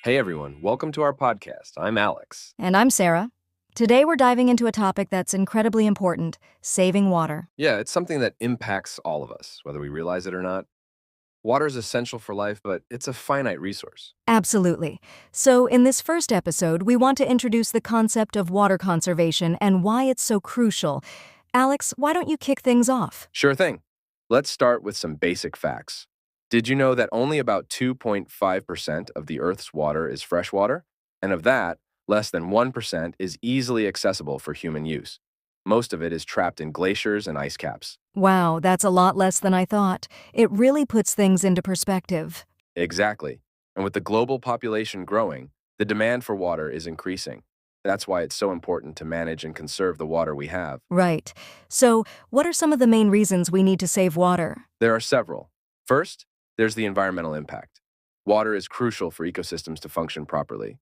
Hey everyone, welcome to our podcast. I'm Alex. And I'm Sarah. Today we're diving into a topic that's incredibly important, saving water. Yeah, it's something that impacts all of us, whether we realize it or not. Water is essential for life, but it's a finite resource. Absolutely. So, in this first episode, we want to introduce the concept of water conservation and why it's so crucial. Alex, why don't you kick things off? Sure thing. Let's start with some basic facts. Did you know that only about 2.5% of the Earth's water is fresh water? And of that, less than 1% is easily accessible for human use. Most of it is trapped in glaciers and ice caps. Wow, that's a lot less than I thought. It really puts things into perspective. Exactly. And with the global population growing, the demand for water is increasing. That's why it's so important to manage and conserve the water we have. Right. So, what are some of the main reasons we need to save water? There are several. First, there's the environmental impact. Water is crucial for ecosystems to function properly.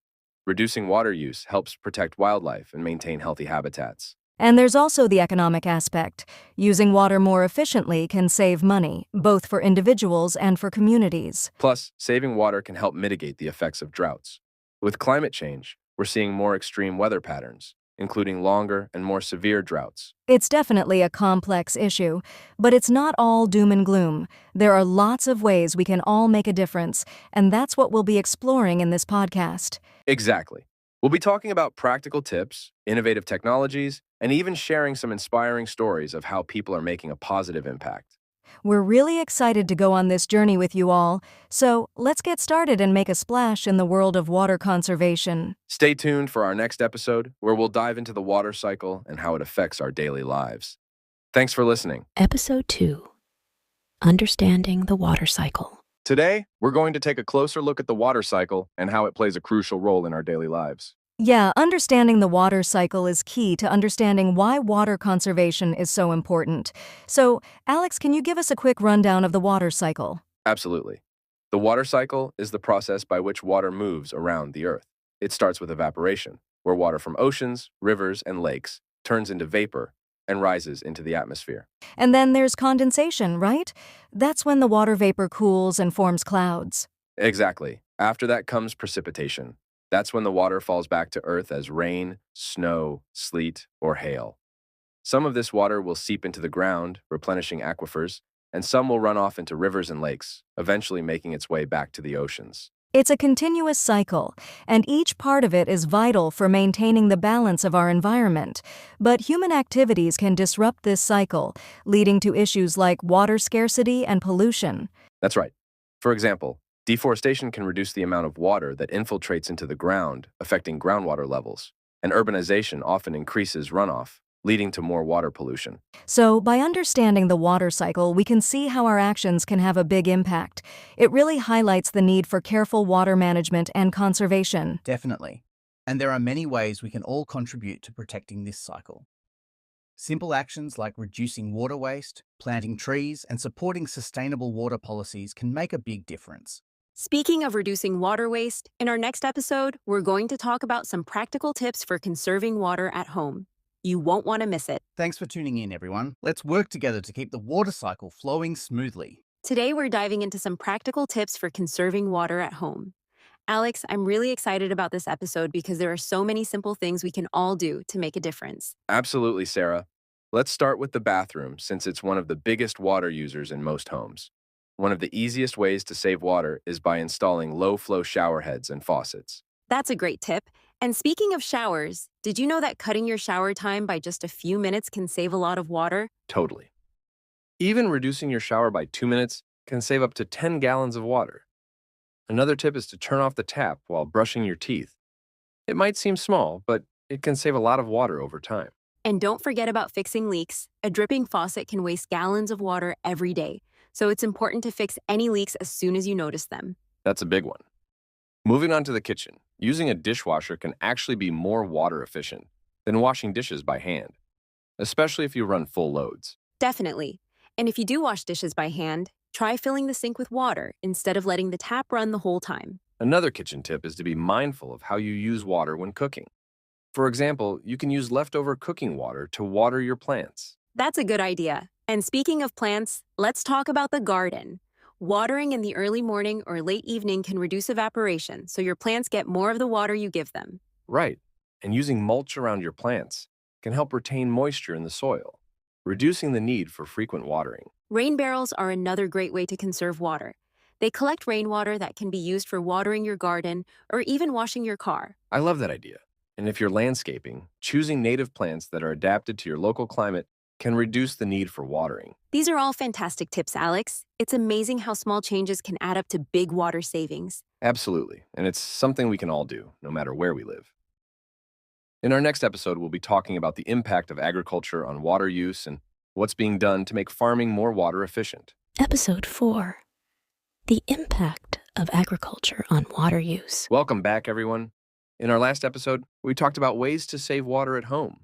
Reducing water use helps protect wildlife and maintain healthy habitats. And there's also the economic aspect. Using water more efficiently can save money, both for individuals and for communities. Plus, saving water can help mitigate the effects of droughts. With climate change, we're seeing more extreme weather patterns, including longer and more severe droughts. It's definitely a complex issue, but it's not all doom and gloom. There are lots of ways we can all make a difference, and that's what we'll be exploring in this podcast. Exactly. We'll be talking about practical tips, innovative technologies, and even sharing some inspiring stories of how people are making a positive impact. We're really excited to go on this journey with you all, so let's get started and make a splash in the world of water conservation. Stay tuned for our next episode, where we'll dive into the water cycle and how it affects our daily lives. Thanks for listening. Episode 2, Understanding the Water Cycle. Today, we're going to take a closer look at the water cycle and how it plays a crucial role in our daily lives. Yeah, understanding the water cycle is key to understanding why water conservation is so important. So, Alex, can you give us a quick rundown of the water cycle? Absolutely. The water cycle is the process by which water moves around the Earth. It starts with evaporation, where water from oceans, rivers, and lakes turns into vapor and rises into the atmosphere. And then there's condensation, right? That's when the water vapor cools and forms clouds. Exactly. After that comes precipitation. That's when the water falls back to Earth as rain, snow, sleet, or hail. Some of this water will seep into the ground, replenishing aquifers, and some will run off into rivers and lakes, eventually making its way back to the oceans. It's a continuous cycle, and each part of it is vital for maintaining the balance of our environment. But human activities can disrupt this cycle, leading to issues like water scarcity and pollution. That's right. For example, deforestation can reduce the amount of water that infiltrates into the ground, affecting groundwater levels. And urbanization often increases runoff, leading to more water pollution. So, by understanding the water cycle, we can see how our actions can have a big impact. It really highlights the need for careful water management and conservation. Definitely. And there are many ways we can all contribute to protecting this cycle. Simple actions like reducing water waste, planting trees, and supporting sustainable water policies can make a big difference. Speaking of reducing water waste, in our next episode, we're going to talk about some practical tips for conserving water at home. You won't want to miss it. Thanks for tuning in, everyone. Let's work together to keep the water cycle flowing smoothly. Today, we're diving into some practical tips for conserving water at home. Alex, I'm really excited about this episode because there are so many simple things we can all do to make a difference. Absolutely, Sarah. Let's start with the bathroom, since it's one of the biggest water users in most homes. One of the easiest ways to save water is by installing low-flow shower heads and faucets. That's a great tip. And speaking of showers, did you know that cutting your shower time by just a few minutes can save a lot of water? Totally. Even reducing your shower by 2 minutes can save up to 10 gallons of water. Another tip is to turn off the tap while brushing your teeth. It might seem small, but it can save a lot of water over time. And don't forget about fixing leaks. A dripping faucet can waste gallons of water every day, so it's important to fix any leaks as soon as you notice them. That's a big one. Moving on to the kitchen, using a dishwasher can actually be more water efficient than washing dishes by hand, especially if you run full loads. Definitely. And if you do wash dishes by hand, try filling the sink with water instead of letting the tap run the whole time. Another kitchen tip is to be mindful of how you use water when cooking. For example, you can use leftover cooking water to water your plants. That's a good idea. And speaking of plants, let's talk about the garden. Watering in the early morning or late evening can reduce evaporation, so your plants get more of the water you give them. Right. And using mulch around your plants can help retain moisture in the soil, reducing the need for frequent watering. Rain barrels are another great way to conserve water. They collect rainwater that can be used for watering your garden or even washing your car. I love that idea. And if you're landscaping, choosing native plants that are adapted to your local climate can reduce the need for watering. These are all fantastic tips, Alex. It's amazing how small changes can add up to big water savings. Absolutely. And it's something we can all do, no matter where we live. In our next episode, we'll be talking about the impact of agriculture on water use and what's being done to make farming more water efficient. Episode 4: The Impact of Agriculture on Water Use. Welcome back, everyone. In our last episode, we talked about ways to save water at home.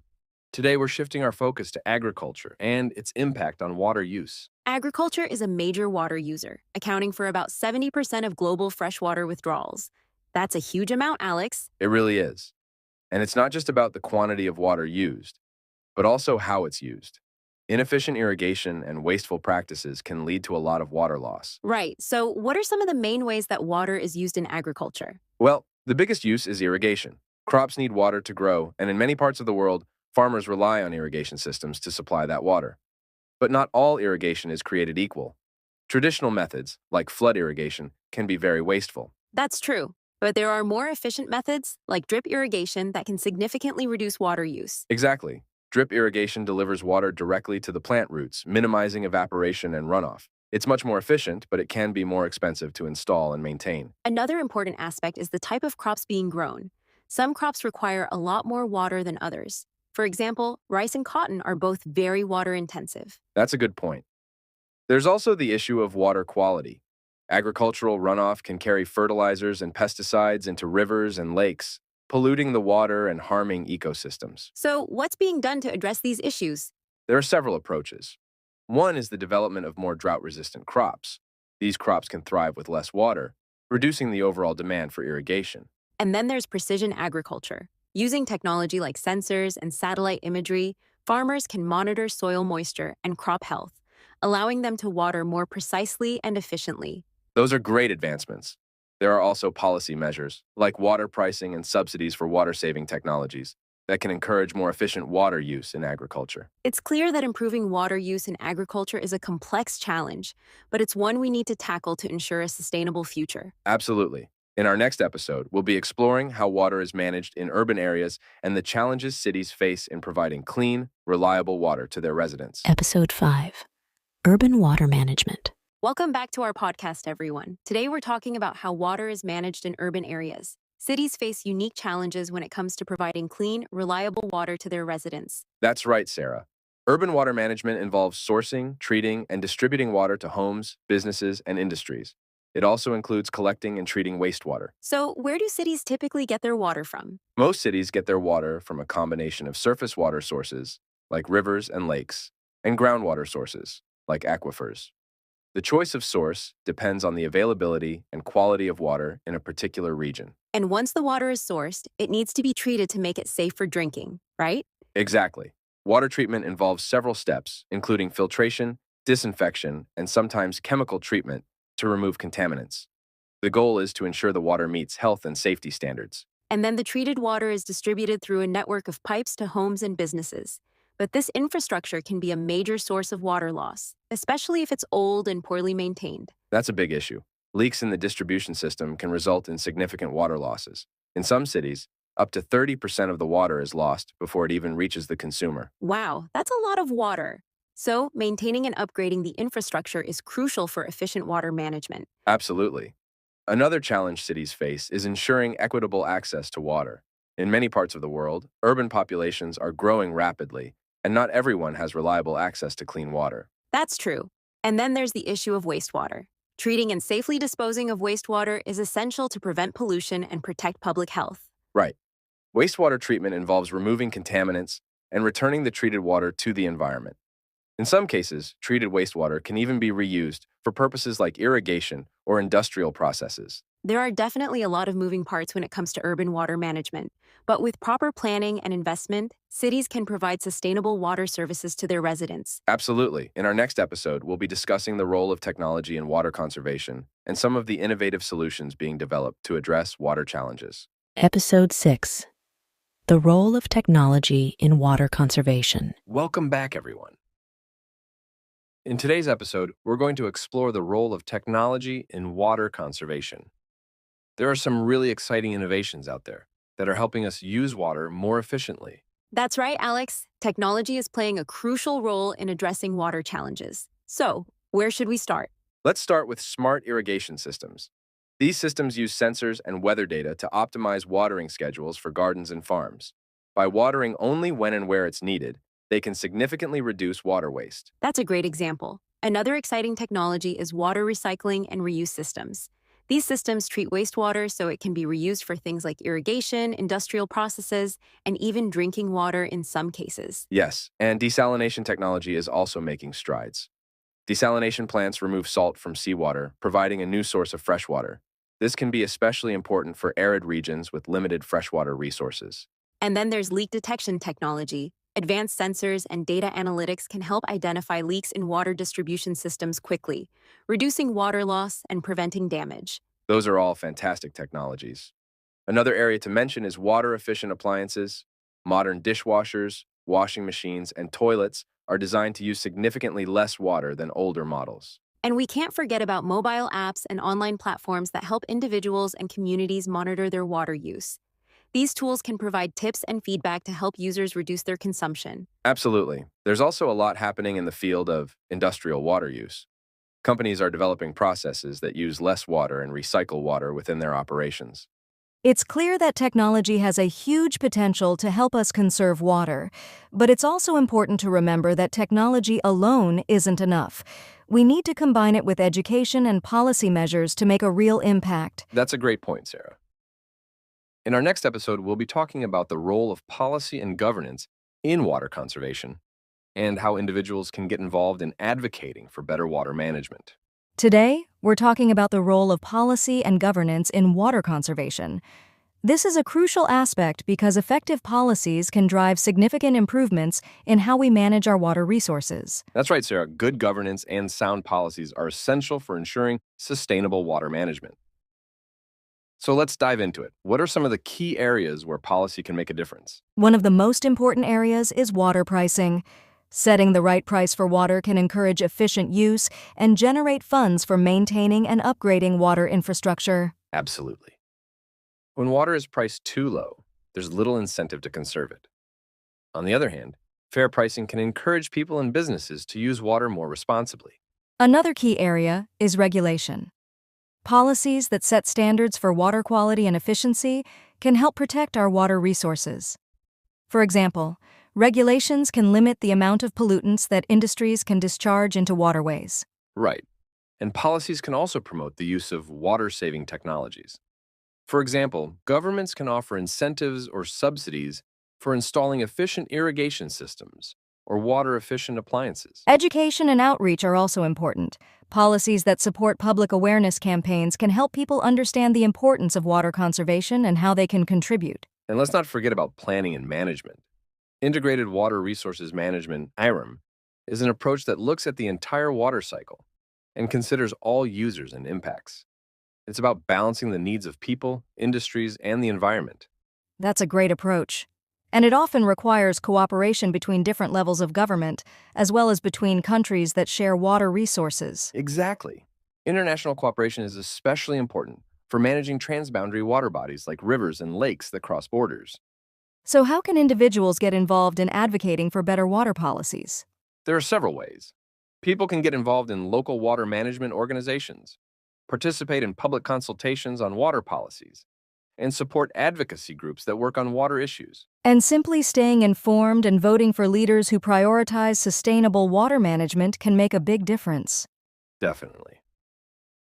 Today, we're shifting our focus to agriculture and its impact on water use. Agriculture is a major water user, accounting for about 70% of global freshwater withdrawals. That's a huge amount, Alex. It really is. And it's not just about the quantity of water used, but also how it's used. Inefficient irrigation and wasteful practices can lead to a lot of water loss. Right. So, what are some of the main ways that water is used in agriculture? Well, the biggest use is irrigation. Crops need water to grow, and in many parts of the world, farmers rely on irrigation systems to supply that water. But not all irrigation is created equal. Traditional methods, like flood irrigation, can be very wasteful. That's true. But there are more efficient methods, like drip irrigation, that can significantly reduce water use. Exactly. Drip irrigation delivers water directly to the plant roots, minimizing evaporation and runoff. It's much more efficient, but it can be more expensive to install and maintain. Another important aspect is the type of crops being grown. Some crops require a lot more water than others. For example, rice and cotton are both very water intensive. That's a good point. There's also the issue of water quality. Agricultural runoff can carry fertilizers and pesticides into rivers and lakes, polluting the water and harming ecosystems. So, what's being done to address these issues? There are several approaches. One is the development of more drought-resistant crops. These crops can thrive with less water, reducing the overall demand for irrigation. And then there's precision agriculture. Using technology like sensors and satellite imagery, farmers can monitor soil moisture and crop health, allowing them to water more precisely and efficiently. Those are great advancements. There are also policy measures, like water pricing and subsidies for water-saving technologies, that can encourage more efficient water use in agriculture. It's clear that improving water use in agriculture is a complex challenge, but it's one we need to tackle to ensure a sustainable future. Absolutely. In our next episode, we'll be exploring how water is managed in urban areas and the challenges cities face in providing clean, reliable water to their residents. Episode 5: Urban Water Management. Welcome back to our podcast, everyone. Today we're talking about how water is managed in urban areas. Cities face unique challenges when it comes to providing clean, reliable water to their residents. That's right, Sarah. Urban water management involves sourcing, treating, and distributing water to homes, businesses, and industries. It also includes collecting and treating wastewater. So, where do cities typically get their water from? Most cities get their water from a combination of surface water sources, like rivers and lakes, and groundwater sources, like aquifers. The choice of source depends on the availability and quality of water in a particular region. And once the water is sourced, it needs to be treated to make it safe for drinking, right? Exactly. Water treatment involves several steps, including filtration, disinfection, and sometimes chemical treatment to remove contaminants. The goal is to ensure the water meets health and safety standards. And then the treated water is distributed through a network of pipes to homes and businesses. But this infrastructure can be a major source of water loss, especially if it's old and poorly maintained. That's a big issue. Leaks in the distribution system can result in significant water losses. In some cities, up to 30% of the water is lost before it even reaches the consumer. Wow, that's a lot of water. So, maintaining and upgrading the infrastructure is crucial for efficient water management. Absolutely. Another challenge cities face is ensuring equitable access to water. In many parts of the world, urban populations are growing rapidly, and not everyone has reliable access to clean water. That's true. And then there's the issue of wastewater. Treating and safely disposing of wastewater is essential to prevent pollution and protect public health. Right. Wastewater treatment involves removing contaminants and returning the treated water to the environment. In some cases, treated wastewater can even be reused for purposes like irrigation or industrial processes. There are definitely a lot of moving parts when it comes to urban water management, but with proper planning and investment, cities can provide sustainable water services to their residents. Absolutely. In our next episode, we'll be discussing the role of technology in water conservation and some of the innovative solutions being developed to address water challenges. Episode 6: The Role of Technology in Water Conservation. Welcome back, everyone. In today's episode, we're going to explore the role of technology in water conservation. There are some really exciting innovations out there that are helping us use water more efficiently. That's right, Alex. Technology is playing a crucial role in addressing water challenges. So, where should we start? Let's start with smart irrigation systems. These systems use sensors and weather data to optimize watering schedules for gardens and farms. By watering only when and where it's needed, they can significantly reduce water waste. That's a great example. Another exciting technology is water recycling and reuse systems. These systems treat wastewater so it can be reused for things like irrigation, industrial processes, and even drinking water in some cases. Yes, and desalination technology is also making strides. Desalination plants remove salt from seawater, providing a new source of fresh water. This can be especially important for arid regions with limited freshwater resources. And then there's leak detection technology. Advanced sensors and data analytics can help identify leaks in water distribution systems quickly, reducing water loss and preventing damage. Those are all fantastic technologies. Another area to mention is water-efficient appliances. Modern dishwashers, washing machines, and toilets are designed to use significantly less water than older models. And we can't forget about mobile apps and online platforms that help individuals and communities monitor their water use. These tools can provide tips and feedback to help users reduce their consumption. Absolutely. There's also a lot happening in the field of industrial water use. Companies are developing processes that use less water and recycle water within their operations. It's clear that technology has a huge potential to help us conserve water, but it's also important to remember that technology alone isn't enough. We need to combine it with education and policy measures to make a real impact. That's a great point, Sarah. In our next episode, we'll be talking about the role of policy and governance in water conservation and how individuals can get involved in advocating for better water management. Today, we're talking about the role of policy and governance in water conservation. This is a crucial aspect because effective policies can drive significant improvements in how we manage our water resources. That's right, Sarah. Good governance and sound policies are essential for ensuring sustainable water management. So let's dive into it. What are some of the key areas where policy can make a difference? One of the most important areas is water pricing. Setting the right price for water can encourage efficient use and generate funds for maintaining and upgrading water infrastructure. Absolutely. When water is priced too low, there's little incentive to conserve it. On the other hand, fair pricing can encourage people and businesses to use water more responsibly. Another key area is regulation. Policies that set standards for water quality and efficiency can help protect our water resources. For example, regulations can limit the amount of pollutants that industries can discharge into waterways. Right. And policies can also promote the use of water-saving technologies. For example, governments can offer incentives or subsidies for installing efficient irrigation systems or water-efficient appliances. Education and outreach are also important. Policies that support public awareness campaigns can help people understand the importance of water conservation and how they can contribute. And let's not forget about planning and management. Integrated Water Resources Management, IRM, is an approach that looks at the entire water cycle and considers all users and impacts. It's about balancing the needs of people, industries, and the environment. That's a great approach. And it often requires cooperation between different levels of government, as well as between countries that share water resources. Exactly. International cooperation is especially important for managing transboundary water bodies like rivers and lakes that cross borders. So how can individuals get involved in advocating for better water policies? There are several ways. People can get involved in local water management organizations, participate in public consultations on water policies, and support advocacy groups that work on water issues. And simply staying informed and voting for leaders who prioritize sustainable water management can make a big difference. Definitely.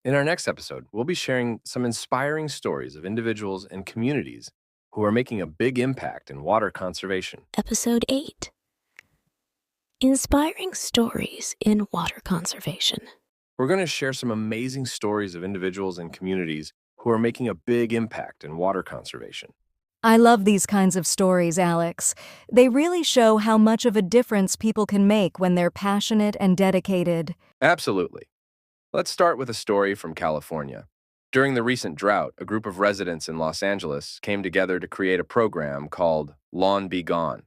In our next episode, we'll be sharing some inspiring stories of individuals and communities who are making a big impact in water conservation. Episode 8: Inspiring Stories in Water Conservation. We're going to share some amazing stories of individuals and communities who who are making a big impact in water conservation. I love these kinds of stories, Alex. They really show how much of a difference people can make when they're passionate and dedicated. Absolutely. Let's start with a story from California. During the recent drought, a group of residents in Los Angeles came together to create a program called Lawn Be Gone.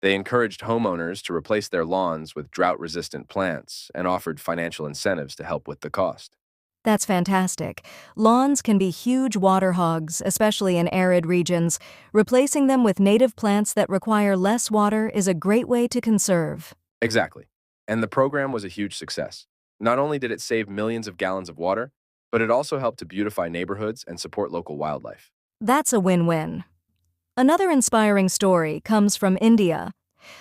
They encouraged homeowners to replace their lawns with drought-resistant plants and offered financial incentives to help with the cost. That's fantastic. Lawns can be huge water hogs, especially in arid regions. Replacing them with native plants that require less water is a great way to conserve. Exactly. And the program was a huge success. Not only did it save millions of gallons of water, but it also helped to beautify neighborhoods and support local wildlife. That's a win-win. Another inspiring story comes from India.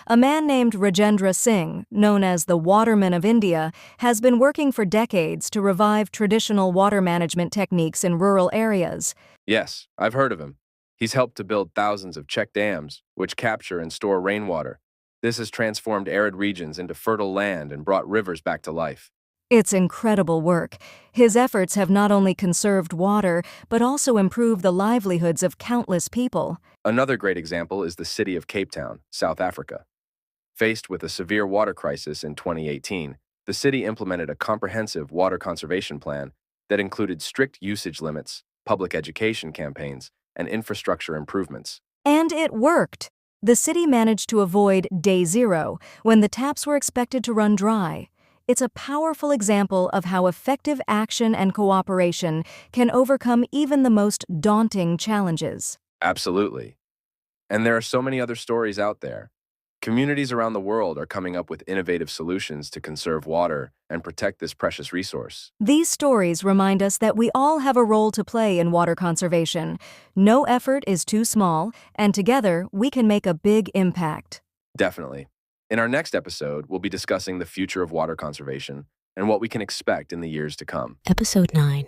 A man named Rajendra Singh, known as the Waterman of India, has been working for decades to revive traditional water management techniques in rural areas. Yes, I've heard of him. He's helped to build thousands of check dams, which capture and store rainwater. This has transformed arid regions into fertile land and brought rivers back to life. It's incredible work. His efforts have not only conserved water, but also improved the livelihoods of countless people. Another great example is the city of Cape Town, South Africa. Faced with a severe water crisis in 2018, the city implemented a comprehensive water conservation plan that included strict usage limits, public education campaigns, and infrastructure improvements. And it worked. The city managed to avoid day zero, when the taps were expected to run dry. It's a powerful example of how effective action and cooperation can overcome even the most daunting challenges. Absolutely. And there are so many other stories out there. Communities around the world are coming up with innovative solutions to conserve water and protect this precious resource. These stories remind us that we all have a role to play in water conservation. No effort is too small, and together we can make a big impact. Definitely. In our next episode, we'll be discussing the future of water conservation and what we can expect in the years to come. Episode 9: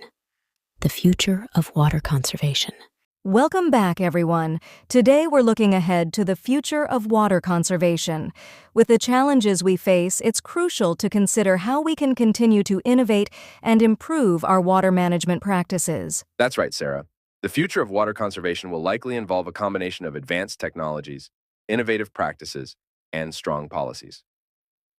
The Future of Water Conservation. Welcome back, everyone. Today we're looking ahead to the future of water conservation. With the challenges we face, it's crucial to consider how we can continue to innovate and improve our water management practices. That's right, Sarah. The future of water conservation will likely involve a combination of advanced technologies, innovative practices, and strong policies.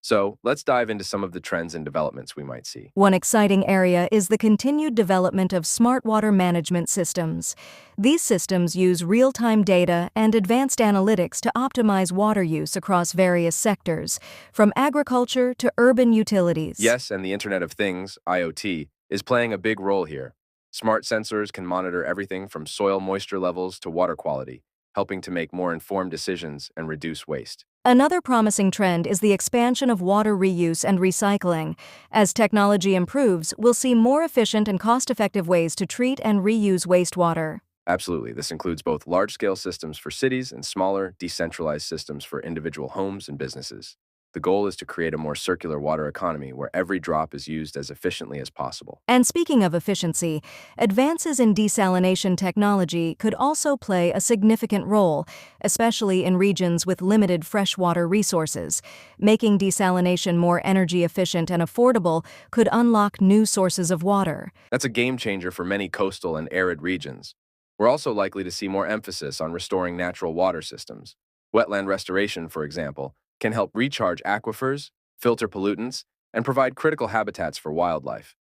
So, let's dive into some of the trends and developments we might see. One exciting area is the continued development of smart water management systems. These systems use real-time data and advanced analytics to optimize water use across various sectors, from agriculture to urban utilities. Yes, and the Internet of Things, IoT, is playing a big role here. Smart sensors can monitor everything from soil moisture levels to water quality, helping to make more informed decisions and reduce waste. Another promising trend is the expansion of water reuse and recycling. As technology improves, we'll see more efficient and cost-effective ways to treat and reuse wastewater. Absolutely. This includes both large-scale systems for cities and smaller, decentralized systems for individual homes and businesses. The goal is to create a more circular water economy where every drop is used as efficiently as possible. And speaking of efficiency, advances in desalination technology could also play a significant role, especially in regions with limited freshwater resources. Making desalination more energy efficient and affordable could unlock new sources of water. That's a game changer for many coastal and arid regions. We're also likely to see more emphasis on restoring natural water systems. Wetland restoration, for example, can help recharge aquifers, filter pollutants, and provide critical habitats for wildlife.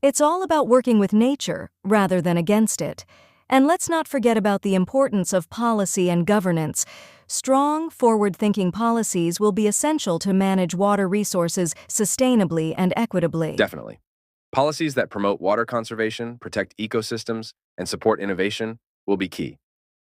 It's all about working with nature rather than against it. And let's not forget about the importance of policy and governance. Strong, forward-thinking policies will be essential to manage water resources sustainably and equitably. Definitely. Policies that promote water conservation, protect ecosystems, and support innovation will be key.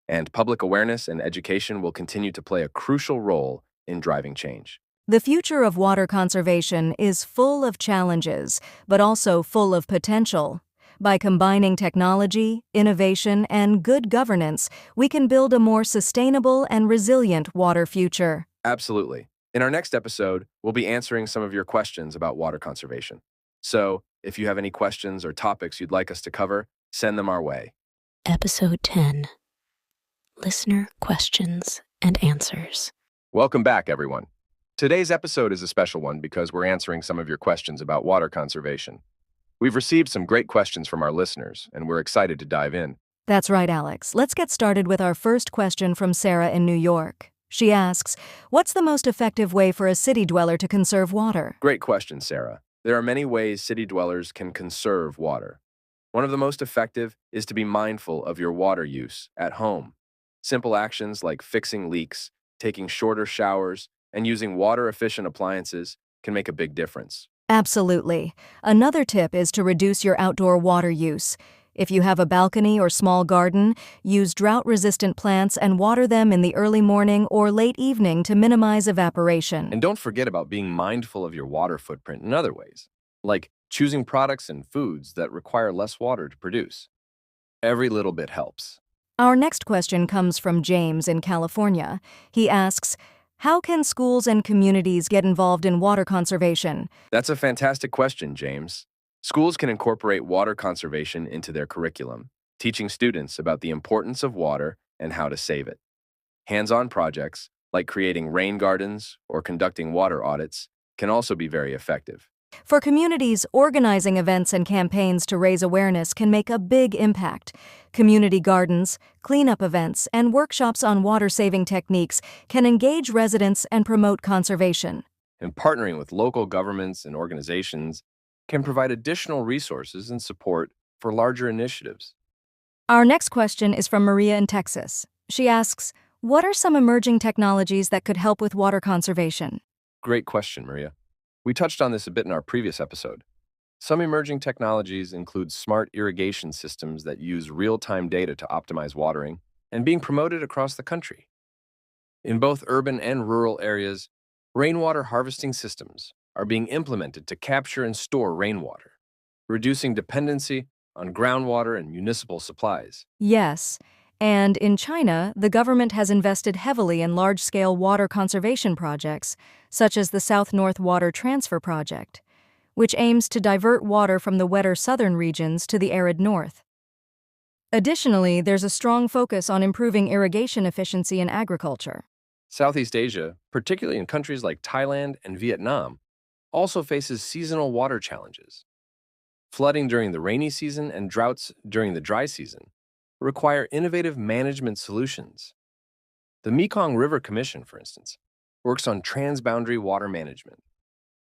And public awareness and education will continue to play a crucial role in driving change. The future of water conservation is full of challenges, but also full of potential. By combining technology, innovation, and good governance, we can build a more sustainable and resilient water future. Absolutely. In our next episode, we'll be answering some of your questions about water conservation. So, if you have any questions or topics you'd like us to cover, send them our way. Episode 10: Listener Questions and Answers. Welcome back, everyone. Today's episode is a special one because we're answering some of your questions about water conservation. We've received some great questions from our listeners, and we're excited to dive in. That's right, Alex. Let's get started with our first question from Sarah in New York. She asks, what's the most effective way for a city dweller to conserve water? Great question, Sarah. There are many ways city dwellers can conserve water. One of the most effective is to be mindful of your water use at home. Simple actions like fixing leaks, taking shorter showers, and using water-efficient appliances can make a big difference. Absolutely. Another tip is to reduce your outdoor water use. If you have a balcony or small garden, use drought-resistant plants and water them in the early morning or late evening to minimize evaporation. And don't forget about being mindful of your water footprint in other ways, like choosing products and foods that require less water to produce. Every little bit helps. Our next question comes from James in California. He asks, how can schools and communities get involved in water conservation? That's a fantastic question, James. Schools can incorporate water conservation into their curriculum, teaching students about the importance of water and how to save it. Hands-on projects, like creating rain gardens or conducting water audits, can also be very effective. For communities, organizing events and campaigns to raise awareness can make a big impact. Community gardens, cleanup events, and workshops on water-saving techniques can engage residents and promote conservation. And partnering with local governments and organizations can provide additional resources and support for larger initiatives. Our next question is from Maria in Texas. She asks, what are some emerging technologies that could help with water conservation? Great question, Maria. We touched on this a bit in our previous episode. Some emerging technologies include smart irrigation systems that use real-time data to optimize watering and being promoted across the country. In both urban and rural areas, rainwater harvesting systems are being implemented to capture and store rainwater, reducing dependency on groundwater and municipal supplies. Yes, and in China, the government has invested heavily in large-scale water conservation projects, such as the South-North Water Transfer Project, which aims to divert water from the wetter southern regions to the arid north. Additionally, there's a strong focus on improving irrigation efficiency in agriculture. Southeast Asia, particularly in countries like Thailand and Vietnam, also faces seasonal water challenges. Flooding during the rainy season and droughts during the dry season require innovative management solutions. The Mekong River Commission, for instance, works on transboundary water management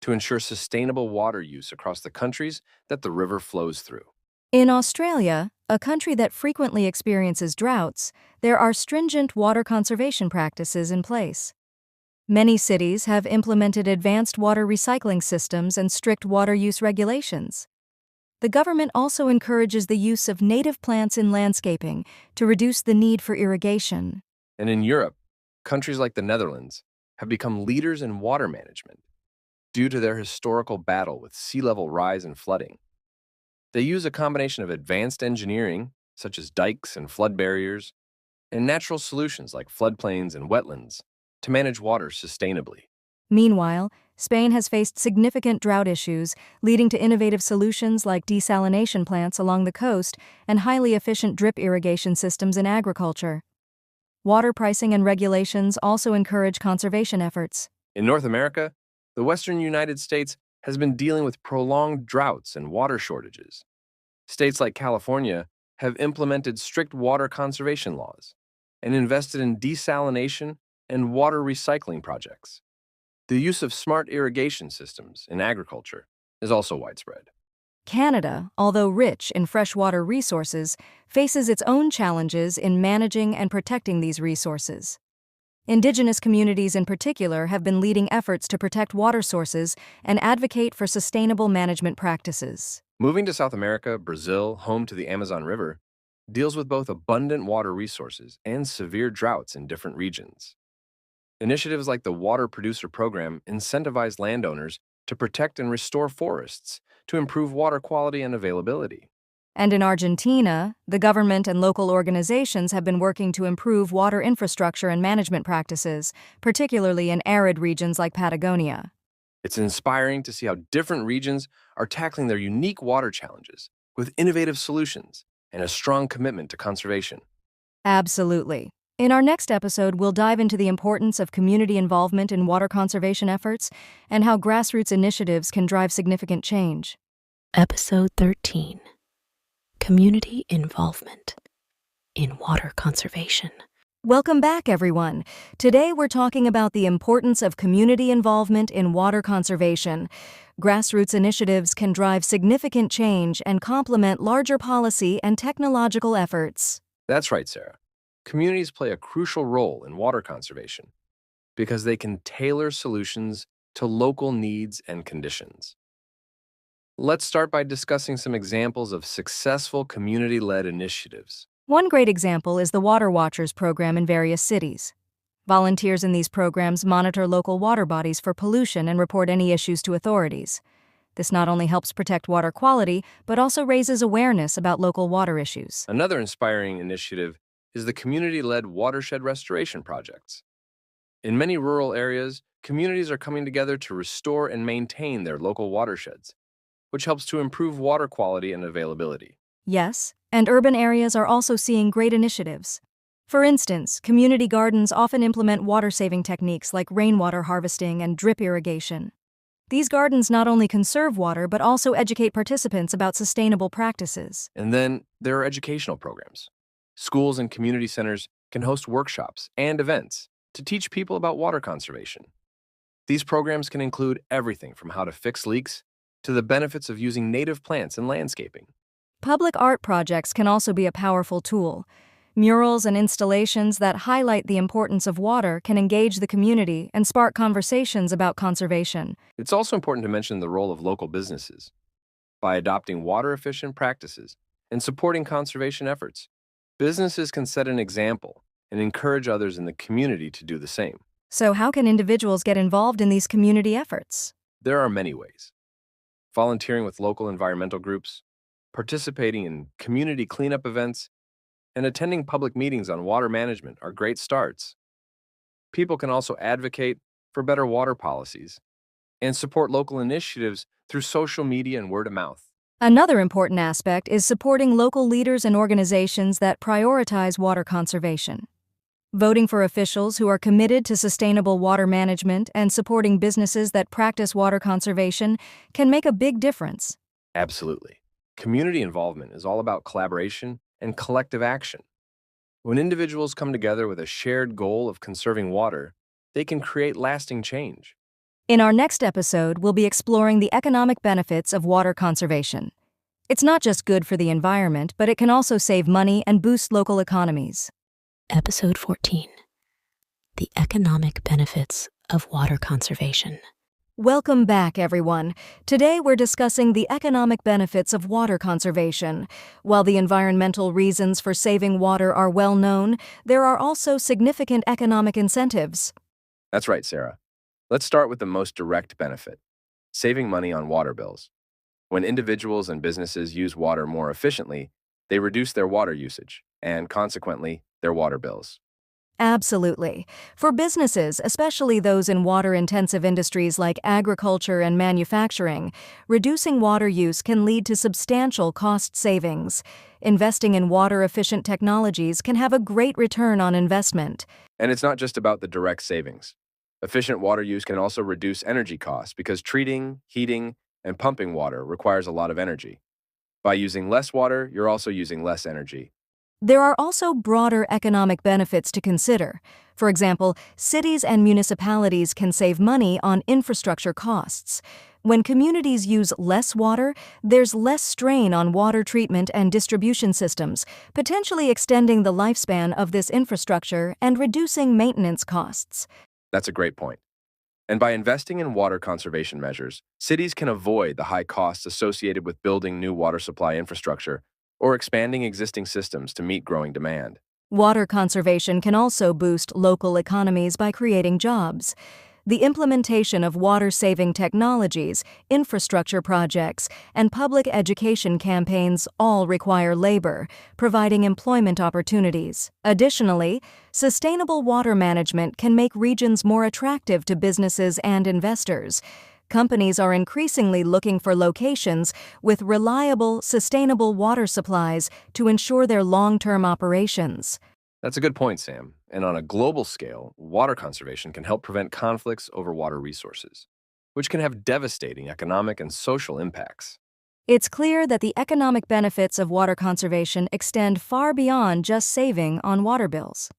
to ensure sustainable water use across the countries that the river flows through. In Australia, a country that frequently experiences droughts, there are stringent water conservation practices in place. Many cities have implemented advanced water recycling systems and strict water use regulations. The government also encourages the use of native plants in landscaping to reduce the need for irrigation. And in Europe, countries like the Netherlands have become leaders in water management due to their historical battle with sea level rise and flooding. They use a combination of advanced engineering, such as dikes and flood barriers, and natural solutions like floodplains and wetlands to manage water sustainably. Meanwhile, Spain has faced significant drought issues, leading to innovative solutions like desalination plants along the coast and highly efficient drip irrigation systems in agriculture. Water pricing and regulations also encourage conservation efforts. In North America, the western United States has been dealing with prolonged droughts and water shortages. States like California have implemented strict water conservation laws and invested in desalination and water recycling projects. The use of smart irrigation systems in agriculture is also widespread. Canada, although rich in freshwater resources, faces its own challenges in managing and protecting these resources. Indigenous communities in particular have been leading efforts to protect water sources and advocate for sustainable management practices. Moving to South America, Brazil, home to the Amazon River, deals with both abundant water resources and severe droughts in different regions. Initiatives like the Water Producer Program incentivize landowners to protect and restore forests to improve water quality and availability. And in Argentina, the government and local organizations have been working to improve water infrastructure and management practices, particularly in arid regions like Patagonia. It's inspiring to see how different regions are tackling their unique water challenges with innovative solutions and a strong commitment to conservation. Absolutely. In our next episode, we'll dive into the importance of community involvement in water conservation efforts and how grassroots initiatives can drive significant change. Episode 13: Community Involvement in Water Conservation. Welcome back, everyone. Today we're talking about the importance of community involvement in water conservation. Grassroots initiatives can drive significant change and complement larger policy and technological efforts. That's right, Sarah. Communities play a crucial role in water conservation because they can tailor solutions to local needs and conditions. Let's start by discussing some examples of successful community-led initiatives. One great example is the Water Watchers program in various cities. Volunteers in these programs monitor local water bodies for pollution and report any issues to authorities. This not only helps protect water quality, but also raises awareness about local water issues. Another inspiring initiative is the community-led watershed restoration projects. In many rural areas, communities are coming together to restore and maintain their local watersheds, which helps to improve water quality and availability. Yes, and urban areas are also seeing great initiatives. For instance, community gardens often implement water-saving techniques like rainwater harvesting and drip irrigation. These gardens not only conserve water but also educate participants about sustainable practices. And then there are educational programs. Schools and community centers can host workshops and events to teach people about water conservation. These programs can include everything from how to fix leaks to the benefits of using native plants in landscaping. Public art projects can also be a powerful tool. Murals and installations that highlight the importance of water can engage the community and spark conversations about conservation. It's also important to mention the role of local businesses. By adopting water-efficient practices and supporting conservation efforts, businesses can set an example and encourage others in the community to do the same. So how can individuals get involved in these community efforts? There are many ways. Volunteering with local environmental groups, participating in community cleanup events, and attending public meetings on water management are great starts. People can also advocate for better water policies and support local initiatives through social media and word of mouth. Another important aspect is supporting local leaders and organizations that prioritize water conservation. Voting for officials who are committed to sustainable water management and supporting businesses that practice water conservation can make a big difference. Absolutely. Community involvement is all about collaboration and collective action. When individuals come together with a shared goal of conserving water, they can create lasting change. In our next episode, we'll be exploring the economic benefits of water conservation. It's not just good for the environment, but it can also save money and boost local economies. Episode 14: The Economic Benefits of Water Conservation. Welcome back, everyone. Today we're discussing the economic benefits of water conservation. While the environmental reasons for saving water are well known, there are also significant economic incentives. That's right, Sarah. Let's start with the most direct benefit: saving money on water bills. When individuals and businesses use water more efficiently, they reduce their water usage and, consequently, their water bills. Absolutely. For businesses, especially those in water-intensive industries like agriculture and manufacturing, reducing water use can lead to substantial cost savings. Investing in water-efficient technologies can have a great return on investment. And it's not just about the direct savings. Efficient water use can also reduce energy costs because treating, heating, and pumping water requires a lot of energy. By using less water, you're also using less energy. There are also broader economic benefits to consider. For example, cities and municipalities can save money on infrastructure costs. When communities use less water, there's less strain on water treatment and distribution systems, potentially extending the lifespan of this infrastructure and reducing maintenance costs. That's a great point. And by investing in water conservation measures, cities can avoid the high costs associated with building new water supply infrastructure or expanding existing systems to meet growing demand. Water conservation can also boost local economies by creating jobs. The implementation of water-saving technologies, infrastructure projects, and public education campaigns all require labor, providing employment opportunities. Additionally, sustainable water management can make regions more attractive to businesses and investors. Companies are increasingly looking for locations with reliable, sustainable water supplies to ensure their long-term operations. That's a good point, Sam. And on a global scale, water conservation can help prevent conflicts over water resources, which can have devastating economic and social impacts. It's clear that the economic benefits of water conservation extend far beyond just saving on water bills.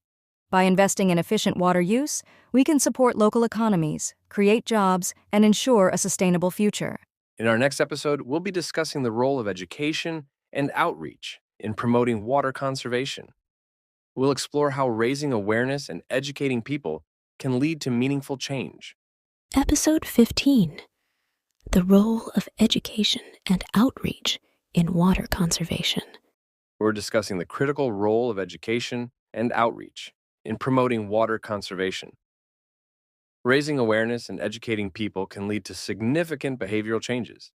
By investing in efficient water use, we can support local economies, create jobs, and ensure a sustainable future. In our next episode, we'll be discussing the role of education and outreach in promoting water conservation. We'll explore how raising awareness and educating people can lead to meaningful change. Episode 15: The Role of Education and Outreach in Water Conservation. We're discussing the critical role of education and outreach in promoting water conservation. Raising awareness and educating people can lead to significant behavioral changes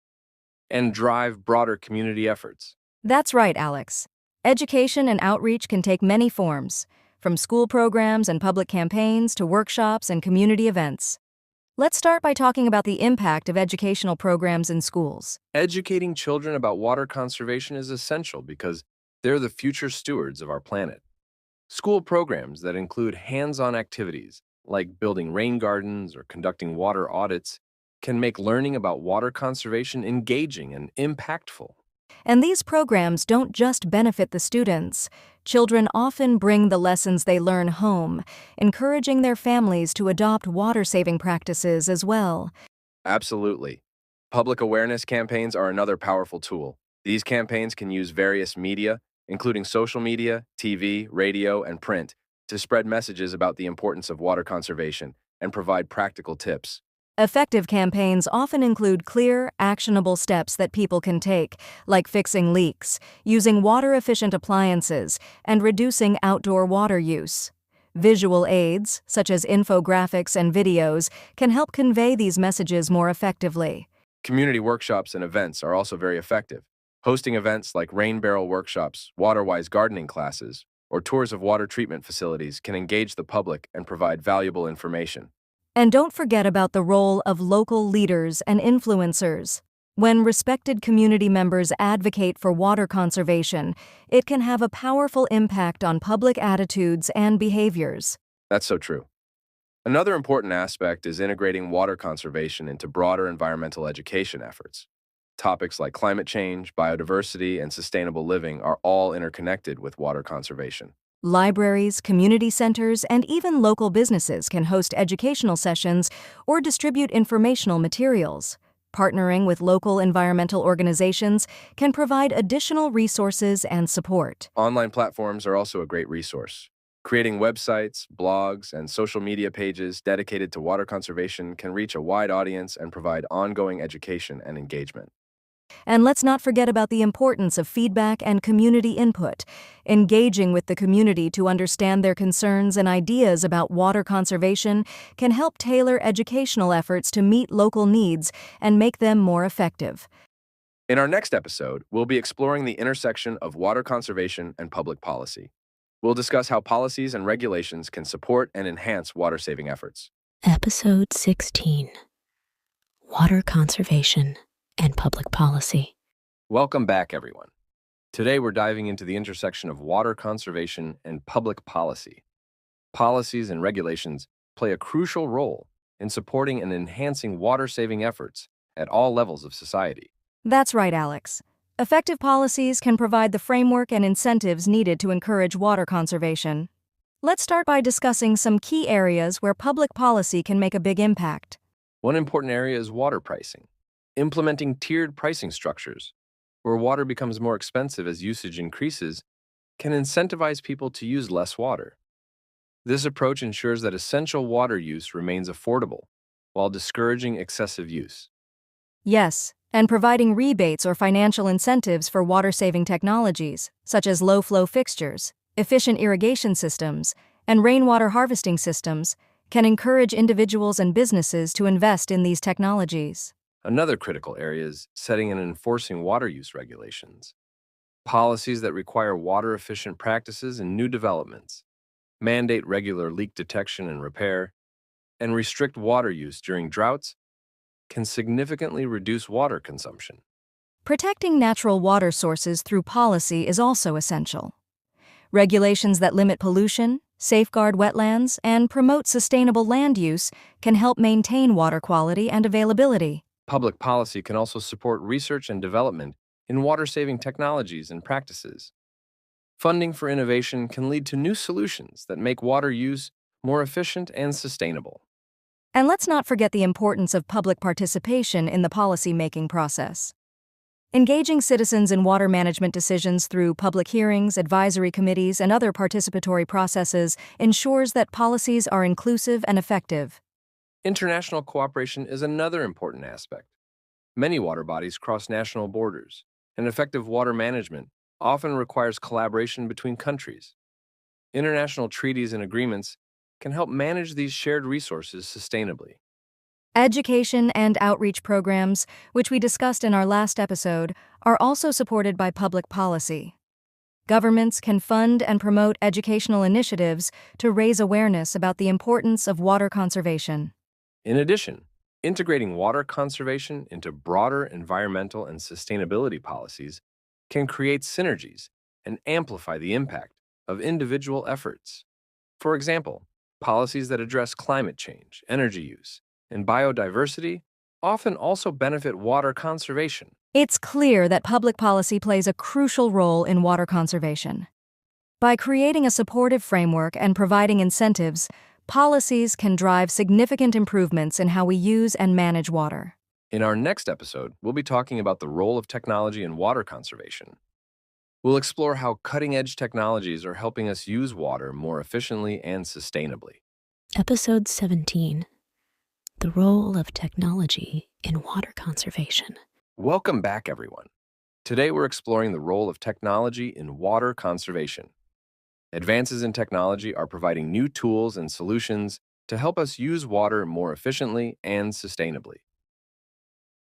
and drive broader community efforts. That's right, Alex. Education and outreach can take many forms, from school programs and public campaigns to workshops and community events. Let's start by talking about the impact of educational programs in schools. Educating children about water conservation is essential because they're the future stewards of our planet. School programs that include hands-on activities like building rain gardens or conducting water audits can make learning about water conservation engaging and impactful. And these programs don't just benefit the students. Children often bring the lessons they learn home, encouraging their families to adopt water-saving practices as well. Absolutely. Public awareness campaigns are another powerful tool. These campaigns can use various media, including social media, TV, radio, and print, to spread messages about the importance of water conservation and provide practical tips. Effective campaigns often include clear, actionable steps that people can take, like fixing leaks, using water-efficient appliances, and reducing outdoor water use. Visual aids, such as infographics and videos, can help convey these messages more effectively. Community workshops and events are also very effective. Hosting events like rain barrel workshops, water-wise gardening classes, or tours of water treatment facilities can engage the public and provide valuable information. And don't forget about the role of local leaders and influencers. When respected community members advocate for water conservation, it can have a powerful impact on public attitudes and behaviors. That's so true. Another important aspect is integrating water conservation into broader environmental education efforts. Topics like climate change, biodiversity, and sustainable living are all interconnected with water conservation. Libraries, community centers, and even local businesses can host educational sessions or distribute informational materials. Partnering with local environmental organizations can provide additional resources and support. Online platforms are also a great resource. Creating websites, blogs, and social media pages dedicated to water conservation can reach a wide audience and provide ongoing education and engagement. And let's not forget about the importance of feedback and community input. Engaging with the community to understand their concerns and ideas about water conservation can help tailor educational efforts to meet local needs and make them more effective. In our next episode, we'll be exploring the intersection of water conservation and public policy. We'll discuss how policies and regulations can support and enhance water-saving efforts. Episode 16: Water Conservation and Public Policy. Welcome back, everyone. Today, we're diving into the intersection of water conservation and public policy. Policies and regulations play a crucial role in supporting and enhancing water-saving efforts at all levels of society. That's right, Alex. Effective policies can provide the framework and incentives needed to encourage water conservation. Let's start by discussing some key areas where public policy can make a big impact. One important area is water pricing. Implementing tiered pricing structures, where water becomes more expensive as usage increases, can incentivize people to use less water. This approach ensures that essential water use remains affordable, while discouraging excessive use. Yes, and providing rebates or financial incentives for water-saving technologies, such as low-flow fixtures, efficient irrigation systems, and rainwater harvesting systems, can encourage individuals and businesses to invest in these technologies. Another critical area is setting and enforcing water use regulations. Policies that require water-efficient practices and new developments, mandate regular leak detection and repair, and restrict water use during droughts can significantly reduce water consumption. Protecting natural water sources through policy is also essential. Regulations that limit pollution, safeguard wetlands, and promote sustainable land use can help maintain water quality and availability. Public policy can also support research and development in water-saving technologies and practices. Funding for innovation can lead to new solutions that make water use more efficient and sustainable. And let's not forget the importance of public participation in the policy-making process. Engaging citizens in water management decisions through public hearings, advisory committees, and other participatory processes ensures that policies are inclusive and effective. International cooperation is another important aspect. Many water bodies cross national borders, and effective water management often requires collaboration between countries. International treaties and agreements can help manage these shared resources sustainably. Education and outreach programs, which we discussed in our last episode, are also supported by public policy. Governments can fund and promote educational initiatives to raise awareness about the importance of water conservation. In addition, integrating water conservation into broader environmental and sustainability policies can create synergies and amplify the impact of individual efforts. For example, policies that address climate change, energy use, and biodiversity often also benefit water conservation. It's clear that public policy plays a crucial role in water conservation. By creating a supportive framework and providing incentives, policies can drive significant improvements in how we use and manage water. In our next episode, we'll be talking about the role of technology in water conservation. We'll explore how cutting-edge technologies are helping us use water more efficiently and sustainably. Episode 17. The role of technology in water conservation. Welcome back, everyone. Today we're exploring the role of technology in water conservation. Advances in technology are providing new tools and solutions to help us use water more efficiently and sustainably.